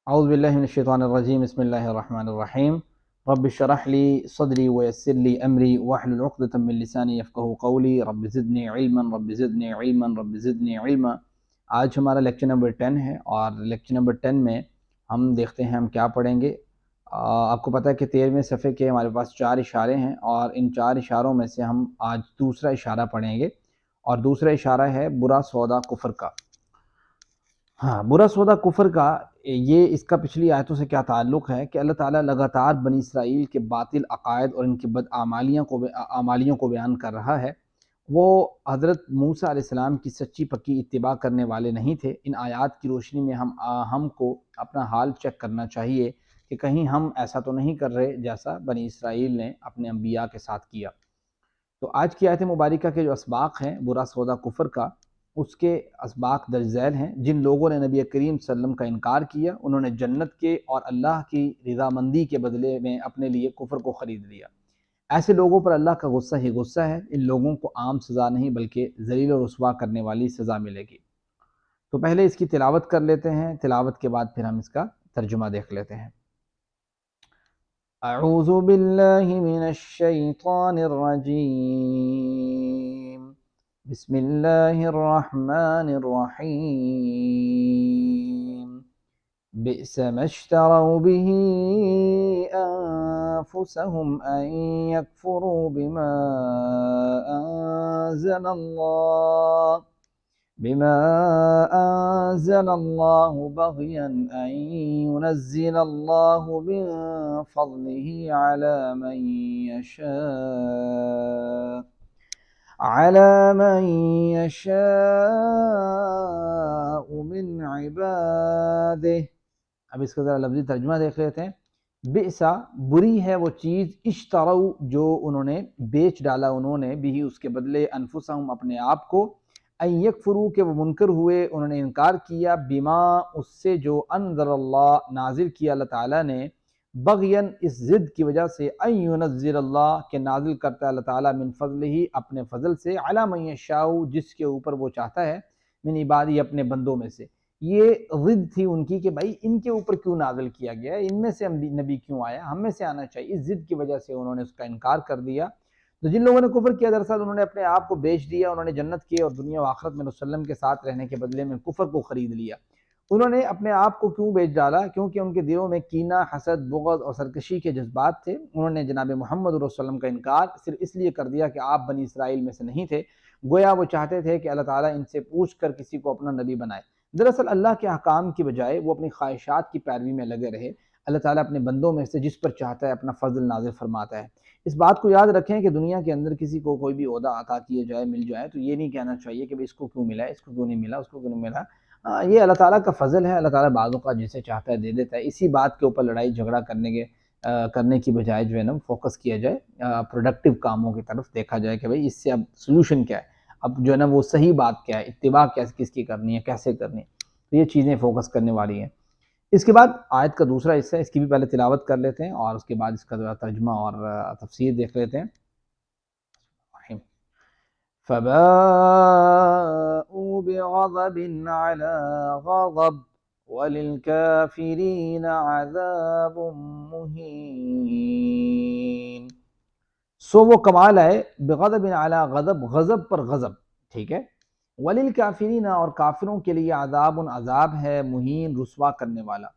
اعوذ باللہ من الشیطان الرجیم بسم اللہ الرحمن الرحیم رب اشرح لی صدری ویسر لی امری واحلل عقدۃ من لسانی یفقہوا قولی رب زدنی علما رب زدنی علما رب زدنی علما۔ آج ہمارا لیکچر نمبر 10 ہے اور لیکچر نمبر 10 میں ہم دیکھتے ہیں ہم کیا پڑھیں گے۔ آپ کو پتہ ہے کہ 13ویں صفحے کے ہمارے پاس 4 اشارے ہیں اور ان 4 اشاروں میں سے ہم آج دوسرا اشارہ پڑھیں گے، اور دوسرا اشارہ ہے برا سودا کفر کا۔ ہاں، برا سودا کفر کا، یہ اس کا پچھلی آیتوں سے کیا تعلق ہے کہ اللہ تعالیٰ لگاتار بنی اسرائیل کے باطل عقائد اور ان کی بد اعمالیوں کو بیان کر رہا ہے۔ وہ حضرت موسیٰ علیہ السلام کی سچی پکی اتباع کرنے والے نہیں تھے۔ ان آیات کی روشنی میں ہم کو اپنا حال چیک کرنا چاہیے کہ کہیں ہم ایسا تو نہیں کر رہے جیسا بنی اسرائیل نے اپنے انبیاء کے ساتھ کیا۔ تو آج کی آیت مبارکہ کے جو اسباق ہیں برا سودا کفر کا، اس کے اسباق درج ذیل ہیں۔ جن لوگوں نے نبی کریم صلی اللہ علیہ وسلم کا انکار کیا، انہوں نے جنت کے اور اللہ کی رضامندی کے بدلے میں اپنے لیے کفر کو خرید لیا۔ ایسے لوگوں پر اللہ کا غصہ ہی غصہ ہے۔ ان لوگوں کو عام سزا نہیں بلکہ ذلیل و رسوا کرنے والی سزا ملے گی۔ تو پہلے اس کی تلاوت کر لیتے ہیں، تلاوت کے بعد پھر ہم اس کا ترجمہ دیکھ لیتے ہیں۔ اعوذ باللہ من الشیطان الرجیم، بسم اللہ الرحمن الرحیم۔ بئس ما اشتروا به انفسهم ان يكفروا بما انزل الله بغيا ان ينزل الله من فضله على من يشاء من عباده۔ اب اس کا ذرا لفظی ترجمہ دیکھ لیتے ہیں۔ بئسا، بری ہے وہ چیز، اشتروا جو انہوں نے بیچ ڈالا، انہوں نے بھی اس کے بدلے، انفسہم اپنے آپ کو، ان یکفروا کہ وہ منکر ہوئے، انہوں نے انکار کیا، بما اس سے جو انزل اللہ نازل کیا اللہ تعالیٰ نے، بغین اس ضد کی وجہ سے، ان ینزل اللہ کہ نازل کرتا ہے اللہ تعالیٰ، من فضلہ اپنے فضل سے، علی من یشاء جس کے اوپر وہ چاہتا ہے، من عبادی اپنے بندوں میں سے۔ یہ ضد تھی ان کی کہ بھائی ان کے اوپر کیوں نازل کیا گیا ہے، ان میں سے نبی کیوں آیا، ہم میں سے آنا چاہیے۔ اس ضد کی وجہ سے انہوں نے اس کا انکار کر دیا۔ تو جن لوگوں نے کفر کیا، دراصل انہوں نے اپنے آپ کو بیچ دیا، انہوں نے جنت کے اور دنیا و آخرت میں رسول اللہ صلی اللہ علیہ وسلم کے ساتھ رہنے کے بدلے میں کفر کو خرید لیا۔ انہوں نے اپنے آپ کو کیوں بیچ ڈالا؟ کیونکہ ان کے دلوں میں کینہ، حسد، بغض اور سرکشی کے جذبات تھے۔ انہوں نے جناب محمد رسول اللہ صلی اللہ علیہ وسلم کا انکار صرف اس لیے کر دیا کہ آپ بنی اسرائیل میں سے نہیں تھے، گویا وہ چاہتے تھے کہ اللہ تعالیٰ ان سے پوچھ کر کسی کو اپنا نبی بنائے۔ دراصل اللہ کے احکام کی بجائے وہ اپنی خواہشات کی پیروی میں لگے رہے۔ اللہ تعالیٰ اپنے بندوں میں سے جس پر چاہتا ہے اپنا فضل نازل فرماتا ہے۔ اس بات کو یاد رکھیں کہ دنیا کے اندر کسی کو کوئی بھی عہدہ عطا کیے جائے، مل جائے، تو یہ نہیں کہنا چاہیے کہ اس کو کیوں ملا، اس کو کیوں نہیں ملا، اس کو کیوں نہیں ملا۔ یہ اللہ تعالیٰ کا فضل ہے، اللہ تعالیٰ بعض اوقات جسے چاہتا ہے دے دیتا ہے۔ اسی بات کے اوپر لڑائی جھگڑا کرنے کی بجائے جو ہے نا فوکس کیا جائے، پروڈکٹیو کاموں کی طرف دیکھا جائے کہ بھئی اس سے اب سلوشن کیا ہے، اب جو ہے نا وہ صحیح بات کیا ہے، اتباع کس کی کرنی ہے، کیسے کرنی ہے، تو یہ چیزیں فوکس کرنے والی ہیں۔ اس کے بعد آیت کا دوسرا حصہ ہے، اس کی بھی پہلے تلاوت کر لیتے ہیں اور اس کے بعد اس کا ترجمہ اور تفسیر دیکھ لیتے ہیں۔ فَبَاءُوا بِغَضَبٍ عَلَى غَضَبٍ وَلِلْكَافِرِينَ عَذَابٌ مُہِینٌ۔ سو وہ کمال آئے، بغضب علی غضب، غضب پر غضب، ٹھیک ہے، وللکافرین اور کافروں کے لیے عذاب عذاب ہے، مہین رسوا کرنے والا۔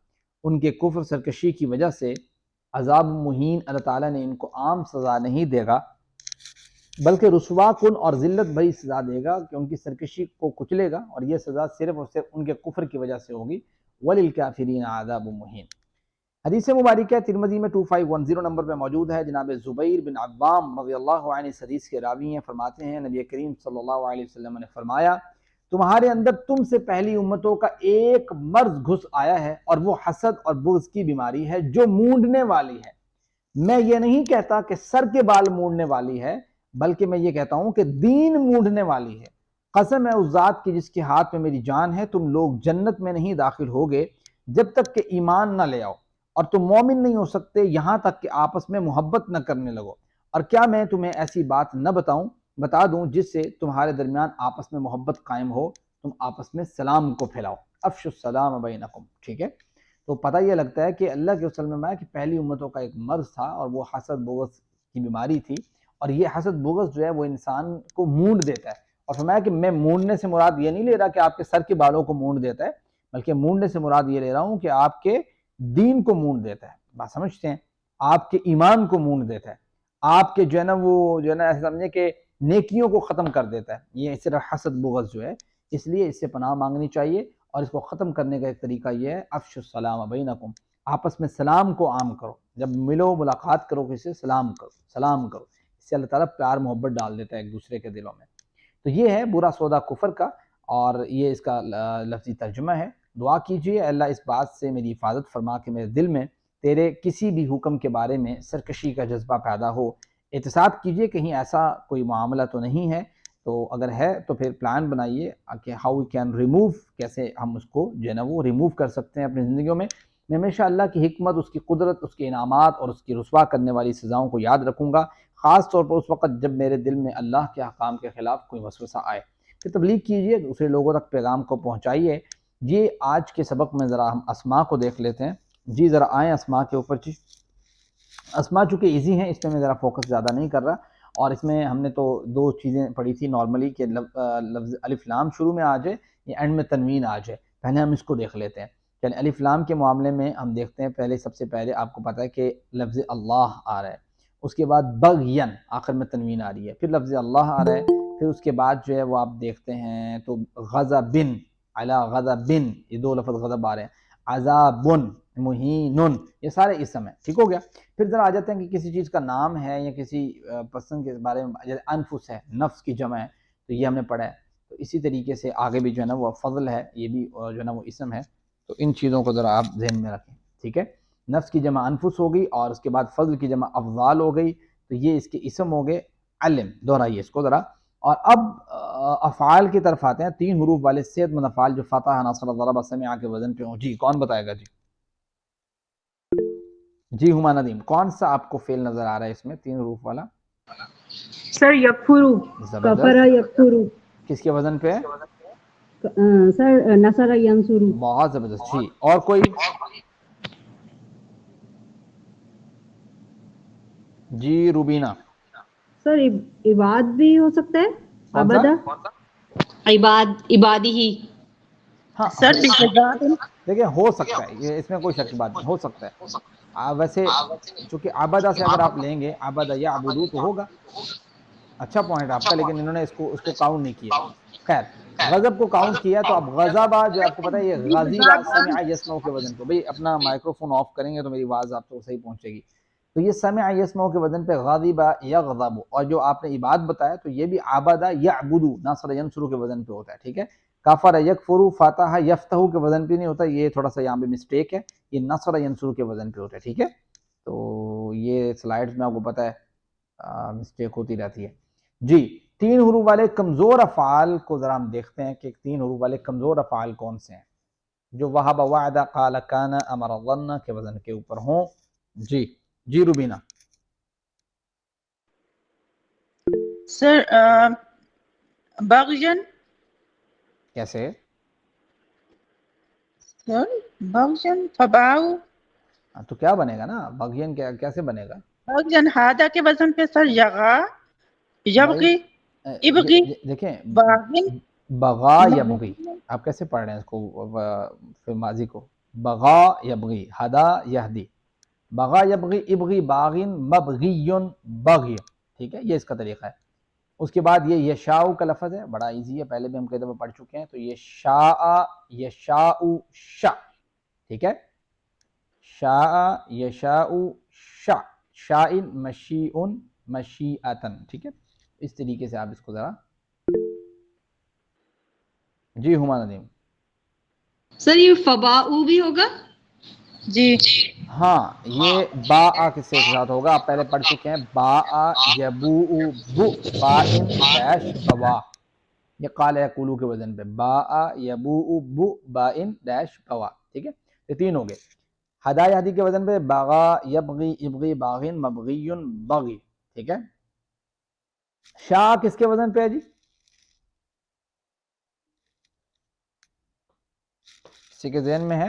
ان کے کفر سرکشی کی وجہ سے عذاب مہین، اللہ تعالیٰ نے ان کو عام سزا نہیں دے گا بلکہ رسوا کن اور ذلت بھری سزا دے گا کہ ان کی سرکشی کو کچلے گا، اور یہ سزا صرف اور صرف ان کے کفر کی وجہ سے ہوگی۔ وللکافرین عذاب مہین۔ حدیث مبارکہ ترمذی میں 2510 نمبر پہ موجود ہے۔ جناب زبیر بن عوام رضی اللہ عنہ اس حدیث کے راوی ہیں، فرماتے ہیں نبی کریم صلی اللہ علیہ وسلم نے فرمایا، تمہارے اندر تم سے پہلی امتوں کا ایک مرض گھس آیا ہے، اور وہ حسد اور بغض کی بیماری ہے جو مونڈنے والی ہے۔ میں یہ نہیں کہتا کہ سر کے بال مونڈنے والی ہے، بلکہ میں یہ کہتا ہوں کہ دین مونڈنے والی ہے۔ قسم ہے اس ذات کی جس کے ہاتھ میں میری جان ہے، تم لوگ جنت میں نہیں داخل ہوگے جب تک کہ ایمان نہ لے آؤ، اور تم مومن نہیں ہو سکتے یہاں تک کہ آپس میں محبت نہ کرنے لگو۔ اور کیا میں تمہیں ایسی بات نہ بتا دوں جس سے تمہارے درمیان آپس میں محبت قائم ہو؟ تم آپس میں سلام کو پھیلاؤ، افشوا السلام بینکم، ٹھیک ہے۔ تو پتہ یہ لگتا ہے کہ اللہ کے رسول میں فرمایا کہ پہلی امتوں کا ایک مرض تھا اور وہ حسد بغض کی بیماری تھی، اور یہ حسد بغض جو ہے وہ انسان کو مونڈ دیتا ہے، اور فرمایا کہ میں مونڈنے سے مراد یہ نہیں لے رہا کہ آپ کے سر کے بالوں کو مونڈ دیتا ہے، بلکہ مونڈنے سے مراد یہ لے رہا ہوں کہ آپ کے دین کو مونڈ دیتا ہے، بات سمجھتے ہیں، آپ کے ایمان کو مونڈ دیتا ہے، آپ کے جو ہے نا وہ جو ہے نا ایسے سمجھے کہ نیکیوں کو ختم کر دیتا ہے، یہ اس طرح حسد بغض جو ہے، اس لیے اس سے پناہ مانگنی چاہیے، اور اس کو ختم کرنے کا ایک طریقہ یہ ہے افش السلام بینکم، آپس میں سلام کو عام کرو، جب ملو ملاقات کرو کسی سے سلام کرو، سلام کرو، اس سے اللہ تعالیٰ پیار محبت ڈال دیتا ہے ایک دوسرے کے دلوں میں۔ تو یہ ہے برا سودا کفر کا، اور یہ اس کا لفظی ترجمہ ہے۔ دعا کیجئے اللہ اس بات سے میری حفاظت فرما کہ میرے دل میں تیرے کسی بھی حکم کے بارے میں سرکشی کا جذبہ پیدا ہو۔ احتساب کیجئے کہیں ایسا کوئی معاملہ تو نہیں ہے، تو اگر ہے تو پھر پلان بنائیے کہ ہاؤ وی کین ریموو، کیسے ہم اس کو جو ہے نا وہ ریموو کر سکتے ہیں اپنی زندگیوں میں۔ میں ہمیشہ اللہ کی حکمت، اس کی قدرت، اس کے انعامات اور اس کی رسوا کرنے والی سزاؤں کو یاد رکھوں گا، خاص طور پر اس وقت جب میرے دل میں اللہ کے احکام کے خلاف کوئی وسوسہ آئے۔ پھر تبلیغ کیجئے، دوسرے لوگوں تک پیغام کو پہنچائیے۔ یہ آج کے سبق میں ذرا ہم اسماء کو دیکھ لیتے ہیں۔ جی ذرا آئیں اسماء کے اوپر جی۔ اسماء چونکہ ایزی ہیں، اس پہ میں ذرا فوکس زیادہ نہیں کر رہا، اور اس میں ہم نے تو دو چیزیں پڑھی تھی نارملی کہ لفظ الف لام شروع میں آ جائے یا اینڈ میں تنوین آ جائے، پہلے ہم اس کو دیکھ لیتے ہیں۔ یعنی الف لام کے معاملے میں ہم دیکھتے ہیں پہلے، سب سے پہلے آپ کو پتہ ہے کہ لفظ اللہ آ رہا ہے، اس کے بعد بغین آخر میں تنوین آ رہی ہے، پھر لفظ اللہ آ رہا ہے، پھر اس کے بعد جو ہے وہ آپ دیکھتے ہیں تو غضبن، علی غضبن، یہ دو لفظ غضب آ رہے ہیں، عذابن، مہینن، یہ سارے اسم ہیں، ٹھیک ہو گیا۔ پھر ذرا آ جاتے ہیں کہ کسی چیز کا نام ہے یا کسی پرسن کے بارے میں، جیسے انفس ہے، نفس کی جمع ہے، تو یہ ہم نے پڑھا ہے۔ تو اسی طریقے سے آگے بھی جو ہے نا وہ فضل ہے، یہ بھی جو ہے نا وہ اسم ہے، تو ان چیزوں کو ذرا آپ ذہن میں رکھیں، ٹھیک ہے۔ نفس کی جمع انفس ہو گئی، اور اس کے بعد فضل کی جمع افضال ہو گئی، تو یہ اس کے اسم ہو گئے۔ علم دہرائیے اس کو ذرا، اور اب افعال کی طرف آتے ہیں، 3 حروف والے صحت مند افعال جو فتح، نصر، ضرب، سمع کے وزن پہ ہوں۔ جی کون بتائے گا جی؟ جی ہما ندیم، کون سا آپ کو فعل نظر آ رہا ہے اس میں 3 حروف والا؟ سر یکفرو، کفرا زبردست، یکفرو، کس کے وزن پہ ہے؟ سر نصر ینصرو۔ بہت زبردست جی، اور کوئی؟ جی روبینہ، سر عباد بھی ہو سکتا ہے، کون سا؟ عبادہ، عبادی ہی ہاں سر بجزات، دیکھیں ہو سکتا ہے، یہ اس میں کوئی شک کی بات نہیں، ہو سکتا ہے۔ ویسے چونکہ عبادہ سے اگر آپ لیں گے، عبادہ یا عبدو تو ہوگا، اچھا پوائنٹ آپ کا، لیکن انہوں نے اس کو کاؤنٹ نہیں کیا۔ خیر، غضب کو کاؤنٹ کیا، تو اب غضبہ جو آپ کو پتہ ہے یہ غضیبہ سمع یسمع کے وزن پہ، بھئی اپنا مائکرو فون آف کریں گے تو میری آواز آپ کو صحیح پہنچے گی۔ تو یہ سمع یسمع کے وزن پہ غضبہ یغضب، اور جو آپ نے عباد بتایا تو یہ بھی عبدہ یعبدو، نصر ینصر کے وزن پہ ہوتا ہے، ٹھیک ہے۔ کفر یکفر، فاتح یفتح کے وزن پہ نہیں ہوتا، یہ تھوڑا سا یہاں پہ مسٹیک ہے، یہ نصر ینصر کے وزن پہ ہوتا ہے، ٹھیک ہے۔ تو یہ سلائڈز میں آپ کو پتہ ہے مسٹیک ہوتی رہتی ہے۔ جی 3 حروف والے کمزور افعال کو ذرا ہم دیکھتے ہیں کہ 3 حروف والے کمزور افعال کون سے ہیں جو وہب، وعد، قال، کان، امر، ظن کے وزن کے اوپر ہوں۔ جی جی روبینہ، سر بغین، کیسے؟ سر بغین فباؤ، تو کیا بنے گا نا بغین، کیسے بنے گا بغین ہادہ کے وزن پہ سر یغا، بھائی؟ یبغی، ابغی، دیکھیں باغن، بغا یبغی، آپ کیسے پڑھ رہے ہیں اس کو فی ماضی کو؟ بغا یبغی، ہدا یہدی، بغا یبغی، ابغی، باغن، مبغیون، بغی، ٹھیک ہے، یہ اس کا طریقہ ہے۔ اس کے بعد یہ یشاء کا لفظ ہے، بڑا ایزی ہے، پہلے بھی ہم کئی دفعہ پڑھ چکے ہیں، تو یہ شاء، یشاء، شا، ٹھیک ہے، شاء، یشاء، شا، شائن، مشیئن، مشیئتن، ٹھیک ہے۔ اس طریقے سے آپ اس کو ذرا، جی ہما ندیم، سر یہ فباؤ بھی ہوگا؟ جی ہاں یہ با کس کے ساتھ ہوگا؟ آپ پہلے پڑھ چکے ہیں، با یبو، بو، با ان ڈیش بوا، یہ قال یقولو کے وزن پہ، با یبو، بو، با ان ڈیش بوا، ٹھیک ہے، یہ 3 ہو گئے۔ ہدا یہدی کے وزن پہ بغا یبغی، ابغی، باغن، مبغیون، بغی، ٹھیک ہے۔ شاء کس کے وزن پہ ہے جی؟ کسی کے ذہن میں ہے؟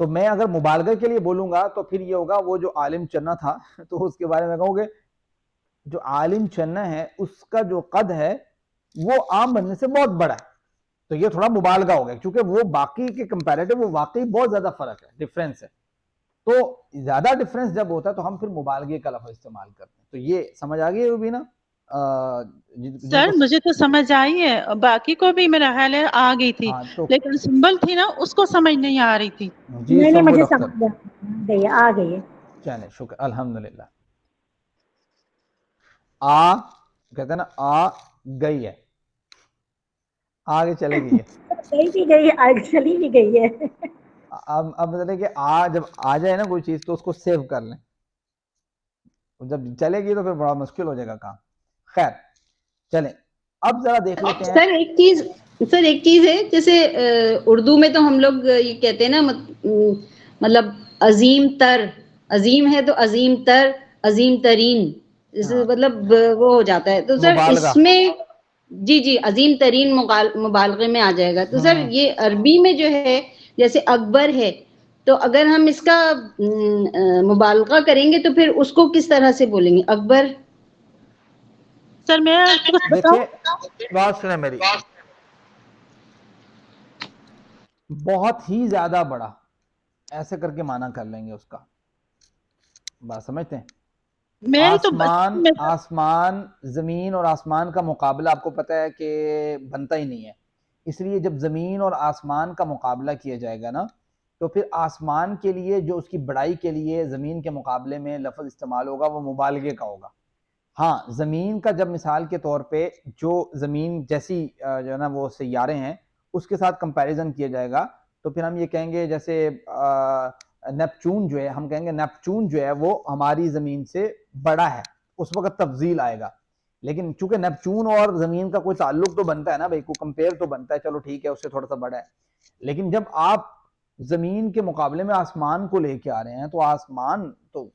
تو میں اگر مبالغہ کے لیے بولوں گا تو پھر یہ ہوگا وہ جو عالم چنا تھا تو اس کے بارے میں کہوں گے جو عالم چنا ہے اس کا جو قد ہے وہ عام بننے سے بہت بڑا ہے، تو یہ تھوڑا مبالغہ ہو گیا کیونکہ وہ باقی کے کمپیریٹو وہ واقعی بہت زیادہ فرق ہے، ڈفرینس ہے. تو زیادہ ڈفرینس جب ہوتا ہے تو ہم پھر مبالغے کا لفظ استعمال کرتے ہیں. تو یہ سمجھ آ گئی روبینہ؟ سر مجھے تو سمجھ آئی ہے، باقی کو بھی میرا خیال ہے آ گئی تھی، ہاں تو لیکن سمبل تھی نا اس کو سمجھ نہیں آ رہی تھی. جی نہیں سنبل مجھے اختر، سمجھ گئی، آ گئی ہے. چلیں شکر الحمدللہ. آ کہتے ہیں نا آ گئی ہے، آگے چلے گئی ہے. گئی بھی گئی ہے، آگے چلی بھی گئی ہے. اب مطلب کہ آ جب آ جائے نا کوئی چیز تو اس کو سیو کر لیں، جب چلے گی تو پھر بڑا مشکل ہو جائے گا کام. خیر چلیں اب ذرا دیکھ لیتے ہیں. سر ایک چیز ہے، جیسے اردو میں تو ہم لوگ یہ کہتے ہیں نا مطلب عظیم تر، عظیم ہے تو عظیم تر، عظیم ترین، مطلب وہ ہو جاتا ہے. تو سر مبالغہ، اس میں جی عظیم ترین مبالغے میں آ جائے گا. تو سر یہ عربی میں جو ہے جیسے اکبر ہے، تو اگر ہم اس کا مبالغہ کریں گے تو پھر اس کو کس طرح سے بولیں گے؟ اکبر. سر میں دیکھیں بات سنیں میری، بہت ہی زیادہ بڑا ایسے کر کے معنی کر لیں گے اس کا. بات سمجھتے ہیں؟ آسمان زمین اور آسمان کا مقابلہ آپ کو پتہ ہے کہ بنتا ہی نہیں ہے، اس لیے جب زمین اور آسمان کا مقابلہ کیا جائے گا نا تو پھر آسمان کے لیے جو اس کی بڑائی کے لیے زمین کے مقابلے میں لفظ استعمال ہوگا وہ مبالغے کا ہوگا. ہاں زمین کا جب مثال کے طور پہ جو زمین جیسی جو ہے نا وہ سیارے ہیں اس کے ساتھ کمپیریزن کیا جائے گا تو پھر ہم یہ کہیں گے جیسے نیپچون جو ہے، ہم کہیں گے نیپچون جو ہے وہ ہماری زمین سے بڑا ہے، اس وقت تفضیل آئے گا. لیکن چونکہ نیپچون اور زمین کا کوئی تعلق تو بنتا ہے نا بھائی، کوئی کمپیئر تو بنتا ہے، چلو ٹھیک ہے اس سے تھوڑا سا بڑا ہے. لیکن جب آپ زمین کے مقابلے میں آسمان کو لے کے آ رہے ہیں تو آسمان تو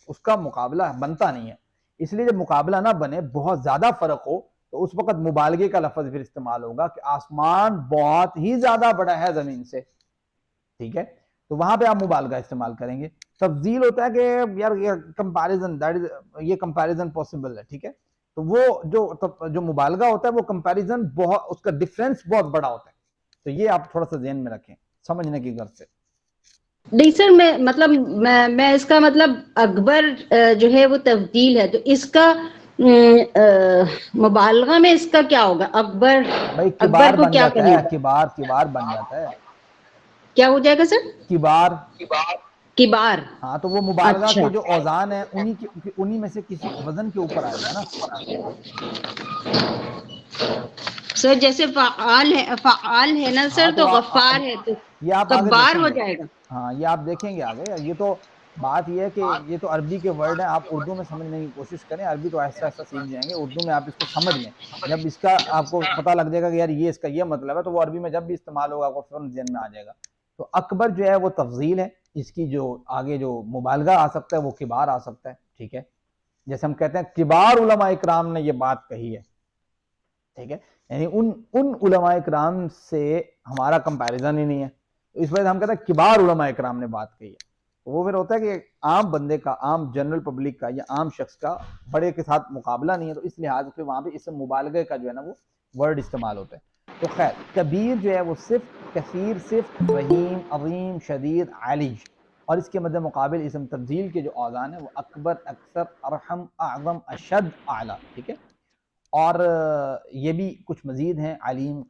اس کا مقابلہ بنتا نہیں ہے. اس لیے جب مقابلہ نہ بنے، بہت زیادہ فرق ہو، تو اس وقت مبالغے کا لفظ پھر استعمال ہوگا کہ آسمان بہت ہی زیادہ بڑا ہے زمین سے. ٹھیک ہے، تو وہاں پہ آپ مبالغہ استعمال کریں گے. تفضیل ہوتا ہے کہ یار یہ کمپیریزن، یہ کمپیریزن پاسبل ہے. ٹھیک ہے، تو وہ جو مبالغہ ہوتا ہے وہ کمپیریزن بہت، اس کا ڈفرینس بہت بڑا ہوتا ہے. تو یہ آپ تھوڑا سا ذہن میں رکھیں سمجھنے کی غرض سے. نہیں سر، میں اس کا مطلب اکبر جو ہے وہ تفضیل ہے، تو اس کا مبالغہ میں اس کا کیا ہوگا؟ اکبر، بھائی کبار اکبر کو بن کیا جاتا کہیں ہے، گے؟ کبار بن جاتا ہے. کیا ہو جائے گا سر؟ کبار. کبار. ہاں تو وہ مبالغہ اچھا کے جو اوزان ہیں انہی میں سے کسی وزن کے اوپر آئے گا نا. سر جیسے فعال ہے نا ہاں سر، تو اب غفار ہے تو یہ آپ آگے کبار دیکھیں ہو گے. جائے گا. ہاں یہ آپ دیکھیں گے آگے. یہ تو بات یہ ہے کہ یہ تو عربی کے ورڈ ہیں، آپ اردو میں سمجھنے کی کوشش کریں. عربی تو ایسا ایسا سیکھ جائیں گے، اردو میں آپ اس کو سمجھ لیں. جب اس کا آپ کو پتہ لگ جائے گا کہ یار یہ اس کا یہ مطلب ہے، تو وہ عربی میں جب بھی استعمال ہوگا وہ فوراً ذہن میں آ جائے گا. تو اکبر جو ہے وہ تفضیل ہے، اس کی جو آگے جو مبالغہ آ سکتا ہے وہ کبار آ سکتا ہے. ٹھیک ہے، جیسے ہم کہتے ہیں کبار علماء اکرام نے یہ بات کہی ہے. ٹھیک ہے، یعنی ان علماء اکرام سے ہمارا کمپیریزن ہی نہیں ہے، تو اس وجہ سے ہم کہتے ہیں کبار علماء اکرام نے بات کہی ہے. وہ پھر ہوتا ہے کہ عام بندے کا، عام جنرل پبلک کا یا عام شخص کا بڑے کے ساتھ مقابلہ نہیں ہے، تو اس لحاظ سے وہاں پہ اس مبالغے کا جو ہے نا وہ ورڈ استعمال ہوتا ہے. تو خیر کبیر جو ہے وہ صفت، کثیر صفت، رحیم، عظیم، شدید، عالی، اور اس کے مد مقابل اسم تبدیل کے جو اوزان ہیں وہ اکبر، اکثر، ارحم، اعظم، اشد، اعلی. ٹھیک ہے، اور یہ بھی کچھ مزید ہیں، علیم،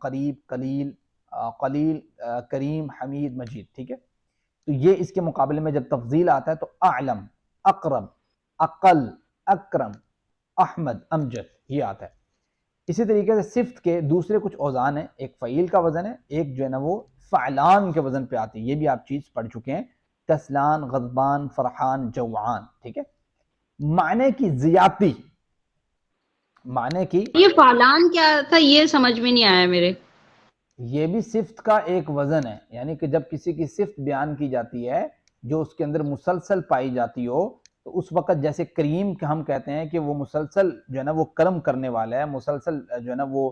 قریب، قلیل، قلیل، کریم، حمید، مجید. ٹھیک ہے، تو یہ اس کے مقابلے میں جب تفضیل آتا ہے تو اعلم، اقرب، اقل، اکرم، احمد، امجد یہ آتا ہے. اسی طریقے سے صفت کے دوسرے کچھ اوزان ہیں، ایک فعیل کا وزن ہے، ایک جو ہے نا وہ فعلان کے وزن پہ آتی ہے. یہ بھی آپ چیز پڑھ چکے ہیں، کسلان، غضبان، فرحان، جوعان. ٹھیک ہے، معنی کی زیادتی، معنی کی، یہ فعلان کیا تھا یہ سمجھ میں نہیں آیا میرے. یہ بھی صفت کا ایک وزن ہے، یعنی کہ جب کسی کی صفت بیان کی جاتی ہے جو اس کے اندر مسلسل پائی جاتی ہو، تو اس وقت جیسے کریم ہم کہتے ہیں کہ وہ مسلسل جو ہے نا وہ کرم کرنے والا ہے، مسلسل جو ہے نا وہ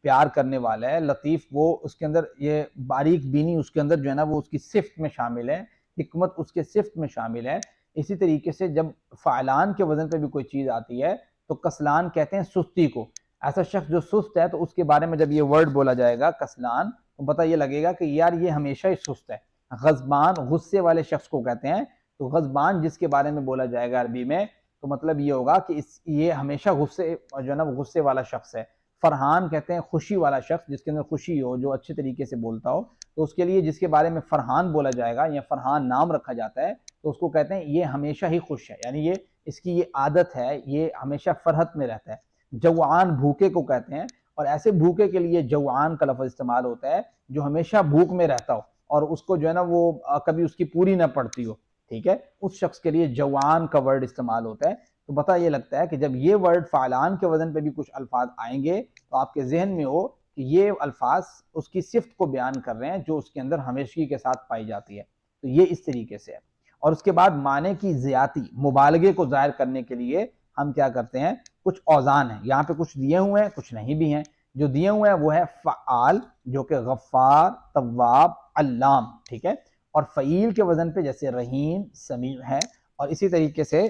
پیار کرنے والا ہے، لطیف وہ اس کے اندر یہ باریک بینی اس کے اندر جو ہے نا وہ اس کی صفت میں شامل ہے، حکمت اس کے صفت میں شامل ہے۔ اسی طریقے سے جب فعلان کے وزن پہ بھی کوئی چیز آتی ہے تو کسلان کہتے ہیں سستی کو۔ ایسا شخص جو سست ہے تو اس کے بارے میں جب یہ ورڈ بولا جائے گا کسلان تو پتہ یہ لگے گا کہ یار یہ ہمیشہ ہی سست ہے۔ غضبان غصے والے شخص کو کہتے ہیں، تو غضبان جس کے بارے میں بولا جائے گا عربی میں تو مطلب یہ ہوگا کہ یہ ہمیشہ غصے جو ہے نا غصے والا شخص ہے۔ فرحان کہتے ہیں خوشی والا شخص، جس کے اندر خوشی ہو، جو اچھے طریقے سے بولتا ہو، تو اس کے لیے جس کے بارے میں فرحان بولا جائے گا یا فرحان نام رکھا جاتا ہے تو اس کو کہتے ہیں یہ ہمیشہ ہی خوش ہے، یعنی یہ اس کی یہ عادت ہے، یہ ہمیشہ فرحت میں رہتا ہے۔ جوعان بھوکے کو کہتے ہیں، اور ایسے بھوکے کے لیے جوعان کا لفظ استعمال ہوتا ہے جو ہمیشہ بھوک میں رہتا ہو اور اس کو جو ہے نا وہ کبھی اس کی پوری نہ پڑتی ہو، ٹھیک ہے، اس شخص کے لیے جوعان کا ورڈ استعمال ہوتا ہے۔ تو پتہ یہ لگتا ہے کہ جب یہ ورڈ فعلان کے وزن پہ بھی کچھ الفاظ آئیں گے تو آپ کے ذہن میں ہو کہ یہ الفاظ اس کی صفت کو بیان کر رہے ہیں جو اس کے اندر ہمیشگی کے ساتھ پائی جاتی ہے، تو یہ اس طریقے سے ہے۔ اور اس کے بعد معنی کی زیادتی، مبالغے کو ظاہر کرنے کے لیے ہم کیا کرتے ہیں، کچھ اوزان ہیں، یہاں پہ کچھ دیے ہوئے ہیں کچھ نہیں بھی ہیں۔ جو دیے ہوئے ہیں وہ ہے فعال جو کہ غفار، تواب، علام، ٹھیک ہے، اور فعیل کے وزن پہ جیسے رحیم، سمیع ہے، اور اسی طریقے سے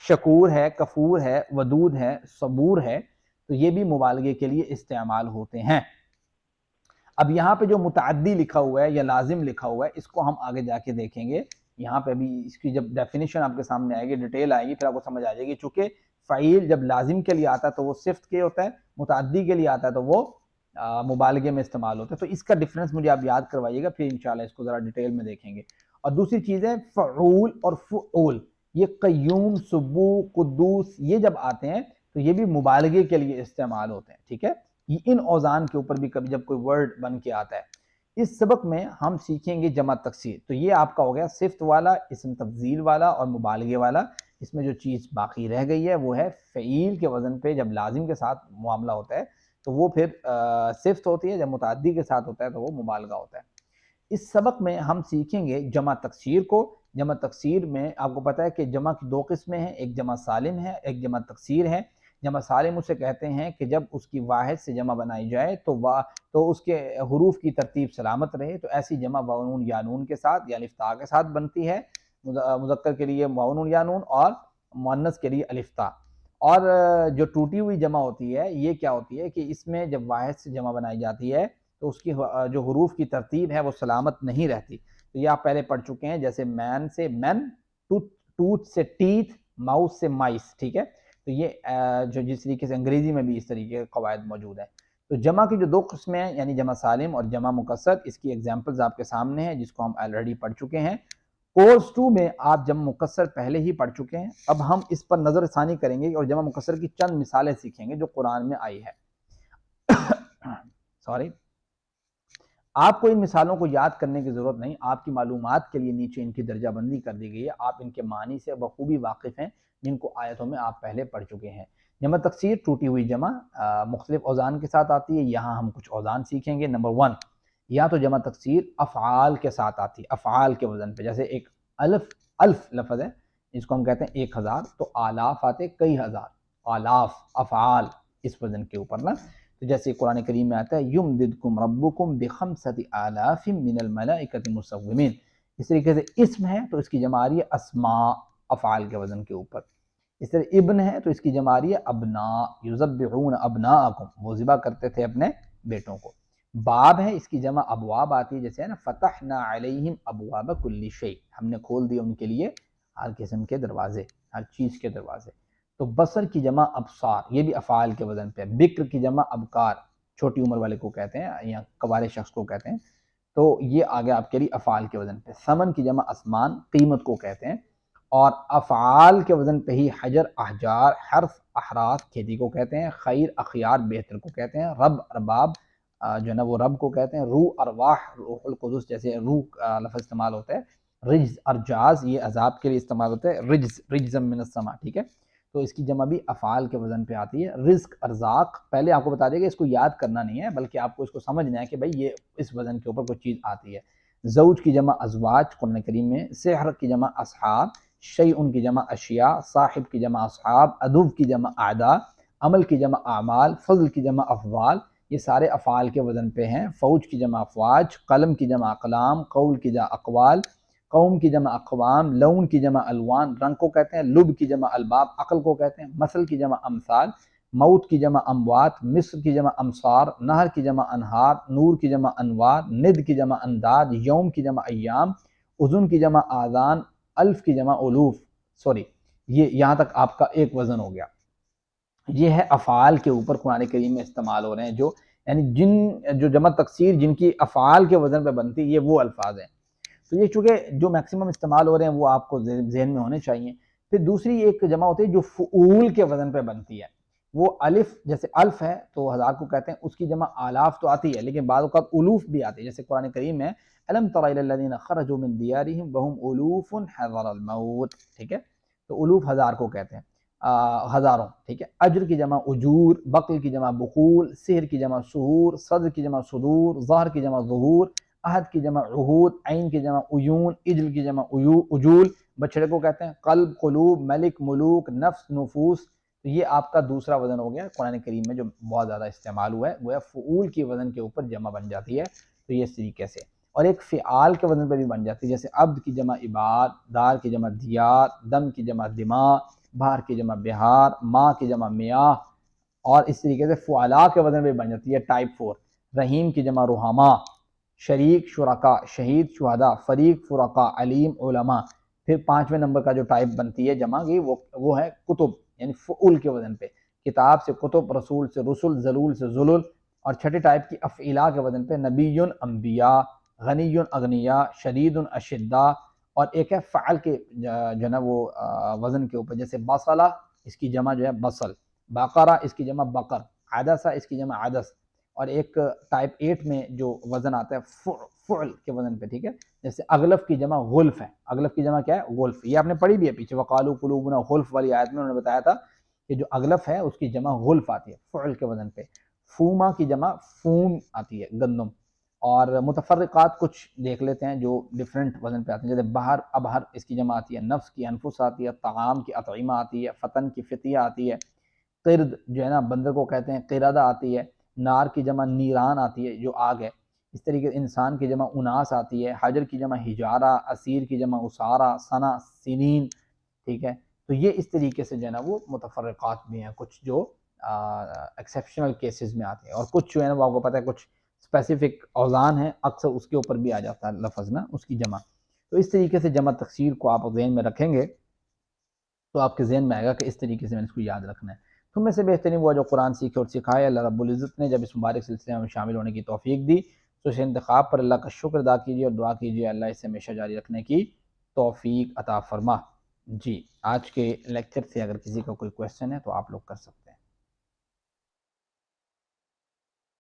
شکور ہے، کفور ہے، ودود ہے، صبور ہے، تو یہ بھی مبالغے کے لیے استعمال ہوتے ہیں۔ اب یہاں پہ جو متعدی لکھا ہوا ہے یا لازم لکھا ہوا ہے اس کو ہم آگے جا کے دیکھیں گے، یہاں پہ بھی اس کی جب ڈیفینیشن آپ کے سامنے آئے گی، ڈیٹیل آئے گی، پھر آپ کو سمجھ آ جائے گی۔ چونکہ فعیل جب لازم کے لیے آتا ہے تو وہ صفت کے ہوتا ہے، متعدی کے لیے آتا ہے تو وہ مبالغے میں استعمال ہوتا ہے، تو اس کا ڈفرنس مجھے آپ یاد کروائیے گا، پھر انشاءاللہ اس کو ذرا ڈیٹیل میں دیکھیں گے۔ اور دوسری چیز ہے فعول اور فعول، یہ قیوم، سبوح، قدوس، یہ جب آتے ہیں تو یہ بھی مبالغے کے لیے استعمال ہوتے ہیں، ٹھیک ہے۔ ان اوزان کے اوپر بھی کبھی جب کوئی ورڈ بن کے آتا ہے۔ اس سبق میں ہم سیکھیں گے جمع تکسیر، تو یہ آپ کا ہو گیا صفت والا، اسم تفضیل والا اور مبالغے والا۔ اس میں جو چیز باقی رہ گئی ہے وہ ہے فعیل کے وزن پہ جب لازم کے ساتھ معاملہ ہوتا ہے تو وہ پھر صفت ہوتی ہے، جب متعدی کے ساتھ ہوتا ہے تو وہ مبالغہ ہوتا ہے۔ اس سبق میں ہم سیکھیں گے جمع تکسیر کو۔ جمع تکسیر میں آپ کو پتہ ہے کہ جمع کی دو قسمیں ہیں، ایک جمع سالم ہے، ایک جمع تکسیر ہے۔ جمع سالم اسے کہتے ہیں کہ جب اس کی واحد سے جمع بنائی جائے تو اس کے حروف کی ترتیب سلامت رہے، تو ایسی جمع واو نون یا نون کے ساتھ یا الف تا کے ساتھ بنتی ہے، مذکر کے لیے واو نون یا نون اور مؤنث کے لیے الف تا۔ اور جو ٹوٹی ہوئی جمع ہوتی ہے یہ کیا ہوتی ہے کہ اس میں جب واحد سے جمع بنائی جاتی ہے تو اس کی جو حروف کی ترتیب ہے وہ سلامت نہیں رہتی، تو یہ آپ پہلے پڑھ چکے ہیں، جیسے مین سے مین، ٹوتھ سے ٹیتھ، ماؤس سے مائس، ٹھیک ہے۔ تو یہ جو جس طریقے سے انگریزی میں بھی اس طریقے کے قواعد موجود ہیں۔ تو جمع کی جو دو قسمیں ہیں یعنی جمع سالم اور جمع مکسر، اس کی ایگزامپلز آپ کے سامنے ہیں جس کو ہم آلریڈی پڑھ چکے ہیں۔ کورس 2 میں آپ جمع مکسر پہلے ہی پڑھ چکے ہیں، اب ہم اس پر نظر ثانی کریں گے اور جمع مکسر کی چند مثالیں سیکھیں گے جو قرآن میں آئی ہے۔ سوری، آپ کو ان مثالوں کو یاد کرنے کی ضرورت نہیں، آپ کی معلومات کے لیے نیچے ان کی درجہ بندی کر دی گئی ہے، آپ ان کے معنی سے بخوبی واقف ہیں جن کو آیتوں میں آپ پہلے پڑھ چکے ہیں۔ جمع تکسیر ٹوٹی ہوئی جمع مختلف اوزان کے ساتھ آتی ہے، یہاں ہم کچھ اوزان سیکھیں گے۔ نمبر 1، یا تو جمع تکسیر افعال کے ساتھ آتی ہے، افعال کے وزن پہ، جیسے ایک الف لفظ ہے جس کو ہم کہتے ہیں 1000، تو آلاف آتے کئی ہزار، آلاف، افعال اس وزن کے اوپر نا۔ تو جیسے قرآن کریم میں آتا ہے یمددکم ربکم بخمسۃ آلاف من الملائکۃ مسومین، اس طریقے سے اسم ہے تو اس کی جمع آ رہی ہے اسماء، افعال کے وزن کے اوپر۔ اس طرح ابن ہے تو اس کی جمع آ رہی ہے ابناء، یذبحون ابناءکم، وہ ذبح کرتے تھے اپنے بیٹوں کو۔ باب ہے، اس کی جمع ابواب آتی ہے، جیسے ہے نا فتحنا علیہم ابواب کل شیء، ہم نے کھول دیے ان کے لیے ہر قسم کے دروازے، ہر چیز کے دروازے۔ تو بصر کی جمع ابصار، یہ بھی افعال کے وزن پہ۔ بکر کی جمع ابکار، چھوٹی عمر والے کو کہتے ہیں یا کوارے شخص کو کہتے ہیں، تو یہ آگے آپ کے لیے افعال کے وزن پہ۔ ثمن کی جمع اسمان، قیمت کو کہتے ہیں۔ اور افعال کے وزن پہ ہی حجر، احجار، حرف، احراث کھیتی کو کہتے ہیں، خیر، اخیار بہتر کو کہتے ہیں، رب، ارباب جو ہے نا وہ رب کو کہتے ہیں، روح، ارواح، روح القدس جیسے روح لفظ استعمال ہوتا ہے، رجز، ارجاز یہ عذاب کے لیے استعمال ہوتا ہے، رجز، رجزم من السماء، ٹھیک ہے۔ تو اس کی جمع بھی افعال کے وزن پہ آتی ہے۔ رزق، ارزاق، پہلے آپ کو بتا دیں کہ اس کو یاد کرنا نہیں ہے بلکہ آپ کو اس کو سمجھنا ہے کہ بھائی یہ اس وزن کے اوپر کوئی چیز آتی ہے۔ زوج کی جمع ازواج قرآن کریم میں، سحر کی جمع اصحاب، شیء کی جمع اشیاء، صاحب کی جمع اصحاب، عدو کی جمع اعداء، عمل کی جمع اعمال، فضل کی جمع افضال، یہ سارے افعال کے وزن پہ ہیں. فوج کی جمع افواج، قلم کی جمع اقلام، قول کی جمع اقوال، قوم کی جمع اقوام، لون کی جمع الوان، رنگ کو کہتے ہیں، لب کی جمع الباب، عقل کو کہتے ہیں، مثل کی جمع امثال، موت کی جمع اموات، مصر کی جمع امصار، نہر کی جمع انہار، نور کی جمع انوار، ند کی جمع انداد، یوم کی جمع ایام، اذن کی جمع آذان، الف کی جمع الوف. سوری، یہ یہاں تک آپ کا ایک وزن ہو گیا. یہ ہے افعال کے اوپر قرآن کریم میں استعمال ہو رہے ہیں، جو یعنی جو جمع تکسیر جن کی افعال کے وزن پہ بنتی، یہ وہ الفاظ ہیں. تو یہ چونکہ جو میکسیمم استعمال ہو رہے ہیں وہ آپ کو ذہن میں ہونے چاہیے. پھر دوسری ایک جمع ہوتی ہے جو فعول کے وزن پہ بنتی ہے. وہ الف، جیسے الف ہے تو ہزار کو کہتے ہیں، اس کی جمع آلاف تو آتی ہے لیکن بعض اوقات الوف بھی آتی ہے. جیسے قرآن کریم میں الم تر الی الذین خرجوا من دیارہم وہم الوف حذر الموت، ٹھیک ہے، تو الوف ہزار کو کہتے ہیں، ہزاروں، ٹھیک ہے. اجر کی جمع اجور، بقل کی جمع بقول، سحر کی جمع سحور، صدر کی جمع صدور، ظہر کی جمع ظہور، عہد کی جمع عہود، عین کی جمع عیون، اجل کی جمع اجول، بچڑے کو کہتے ہیں، قلب قلوب، ملک ملوک، نفس نفوس. تو یہ آپ کا دوسرا وزن ہو گیا قرآن کریم میں جو بہت زیادہ استعمال ہوا ہے، گویا فعول کی وزن کے اوپر جمع بن جاتی ہے. تو یہ اس طریقے سے، اور ایک فعال کے وزن پہ بھی بن جاتی ہے، جیسے عبد کی جمع عباد، دار کی جمع دیات، دم کی جمع دماء، بہار کی جمع بہار، ماں کی جمع میاہ. اور اس طریقے سے فعلاء کے وزن پہ بن جاتی ہے ٹائپ 4، رحیم کی جمع رحماء، شریک شرکاء، شہید شہداء، فریق فرقاء، علیم علماء. پھر 5ویں نمبر کا جو ٹائپ بنتی ہے جمع کی، وہ ہے کتب، یعنی فعول کے وزن پہ، کتاب سے کتب، رسول سے رسل، ذلول سے ذلل. اور چھٹے ٹائپ کی افعیلا کے وزن پہ نبی انبیاء، غنی اغنیاء، شدید اشداء. اور ایک ہے فعل کے جو ہے نا وہ وزن کے اوپر، جیسے بصلہ اس کی جمع جو ہے بصل، بقرہ اس کی جمع بقر، عدسہ اس کی جمع عدس. اور ایک ٹائپ 8 میں جو وزن آتا ہے فعل کے وزن پہ، ٹھیک ہے، جیسے اغلف کی جمع غلف ہے. اغلف کی جمع کیا ہے؟ غلف. یہ آپ نے پڑھی بھی ہے پیچھے، وقالوا قلوبنا غلف والی آیت میں انہوں نے بتایا تھا کہ جو اغلف ہے اس کی جمع غلف آتی ہے فعل کے وزن پہ. فوما کی جمع فوم آتی ہے گندم. اور متفرقات کچھ دیکھ لیتے ہیں جو ڈیفرنٹ وزن پہ آتے ہیں، جیسے بحر ابحر اس کی جمع آتی ہے، نفس کی انفس آتی ہے، طعام کی اطعمہ آتی ہے، فتن کی فتیہ آتی ہے، قرد جو ہے نا بندر کو کہتے ہیں قردہ آتی ہے، نار کی جمع نیران آتی ہے جو آگ ہے. اس طریقے انسان کی جمع اناس آتی ہے، حجر کی جمع حجارہ، اسیر کی جمع اسارہ، سنا سنین، ٹھیک ہے. تو یہ اس طریقے سے جو ہے نا وہ متفرقات بھی ہیں کچھ جو ایکسیپشنل کیسز میں آتے ہیں، اور کچھ جو ہے نا وہ آپ کو پتہ ہے کچھ اسپیسیفک اوزان ہیں، اکثر اس کے اوپر بھی آ جاتا ہے لفظ نا اس کی جمع. تو اس طریقے سے جمع تکسیر کو آپ ذہن میں رکھیں گے تو آپ کے ذہن میں آئے گا کہ اس طریقے سے میں نے اس کو یاد رکھنا ہے. تم میں سے بہترین وہ جو قرآن سیکھے اور سکھائے. اللہ رب العزت نے جب اس مبارک سلسلے میں شامل ہونے کی توفیق دی تو اس انتخاب پر اللہ کا شکر ادا کیجیے اور دعا کیجیے اللہ اسے ہمیشہ جاری رکھنے کی توفیق عطا فرما. جی، آج کے لیکچر سے اگر کسی کا کوئی کویسچن ہے تو آپ لوگ کر سکتے ہیں.